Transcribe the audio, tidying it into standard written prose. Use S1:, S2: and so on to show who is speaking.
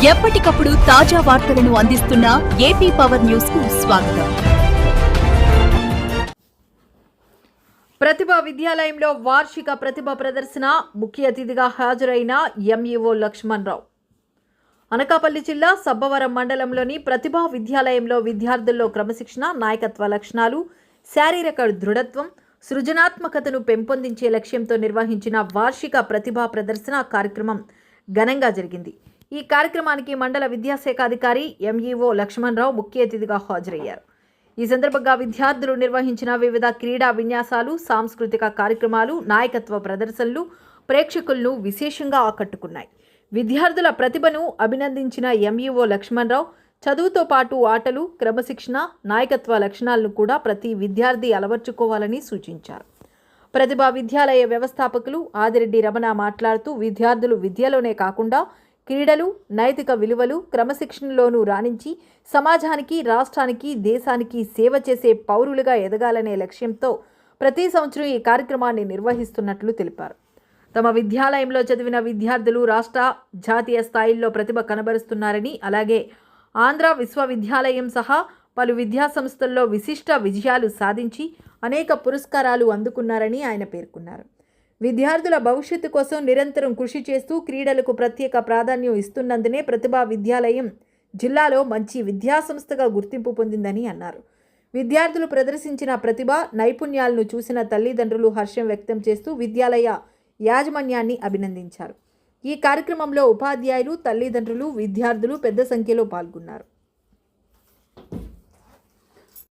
S1: ఎప్పటికప్పుడు తాజా వార్తలను అందిస్తున్న ఏపీ పవర్ న్యూస్ కు స్వాగతం.
S2: ప్రతిభ విద్యాలయంలో వార్షిక ప్రతిభ ప్రదర్శన ముఖ్య అతిథిగా హాజరైన ఎంఈఓ లక్ష్మణరావు. అనకాపల్లి జిల్లా సబ్బవరం మండలంలోని ప్రతిభా విద్యాలయంలో విద్యార్థుల్లో క్రమశిక్షణ, నాయకత్వ లక్షణాలు, శారీరక దృఢత్వం, సృజనాత్మకతను పెంపొందించే లక్ష్యంతో నిర్వహించిన వార్షిక ప్రతిభా ప్రదర్శన కార్యక్రమం ఘనంగా జరిగింది. ఈ కార్యక్రమానికి మండల విద్యాశాఖ అధికారి ఎంఈఓ లక్ష్మణరావు ముఖ్య అతిథిగా హాజరయ్యారు. ఈ సందర్భంగా విద్యార్థులు నిర్వహించిన వివిధ క్రీడా విన్యాసాలు, సాంస్కృతిక కార్యక్రమాలు, నాయకత్వ ప్రదర్శనలు ప్రేక్షకులను విశేషంగా ఆకట్టుకున్నాయి. విద్యార్థుల ప్రతిభను అభినందించిన ఎంఈఓ లక్ష్మణరావు చదువుతో పాటు ఆటలు, క్రమశిక్షణ, నాయకత్వ లక్షణాలను కూడా ప్రతి విద్యార్థి అలవర్చుకోవాలని సూచించారు. ప్రతిభా విద్యాలయ వ్యవస్థాపకులు ఆదిరెడ్డి రమణ మాట్లాడుతూ విద్యార్థులు విద్యలోనే కాకుండా క్రీడలు, నైతిక విలువలు, క్రమశిక్షణలోనూ రాణించి సమాజానికి, రాష్ట్రానికి, దేశానికి సేవ చేసే పౌరులుగా ఎదగాలనే లక్ష్యంతో ప్రతి సంవత్సరం ఈ కార్యక్రమాన్ని నిర్వహిస్తున్నట్లు తెలిపారు. తమ విద్యాలయంలో చదివిన విద్యార్థులు రాష్ట్ర, జాతీయ స్థాయిల్లో ప్రతిభ కనబరుస్తున్నారని, అలాగే ఆంధ్ర విశ్వవిద్యాలయం సహా పలు విద్యా సంస్థల్లో విశిష్ట విజయాలు సాధించి అనేక పురస్కారాలు అందుకున్నారని ఆయన పేర్కొన్నారు. విద్యార్థుల భవిష్యత్తు కోసం నిరంతరం కృషి చేస్తూ క్రీడలకు ప్రత్యేక ప్రాధాన్యం ఇస్తున్నందునే ప్రతిభా విద్యాలయం జిల్లాలో మంచి విద్యాసంస్థగా గుర్తింపు పొందిందని అన్నారు. విద్యార్థులు ప్రదర్శించిన ప్రతిభ, నైపుణ్యాలను చూసిన తల్లిదండ్రులు హర్షం వ్యక్తం చేస్తూ విద్యాలయ యాజమాన్యాన్ని అభినందించారు. ఈ కార్యక్రమంలో ఉపాధ్యాయులు, తల్లిదండ్రులు, విద్యార్థులు పెద్ద సంఖ్యలో పాల్గొన్నారు.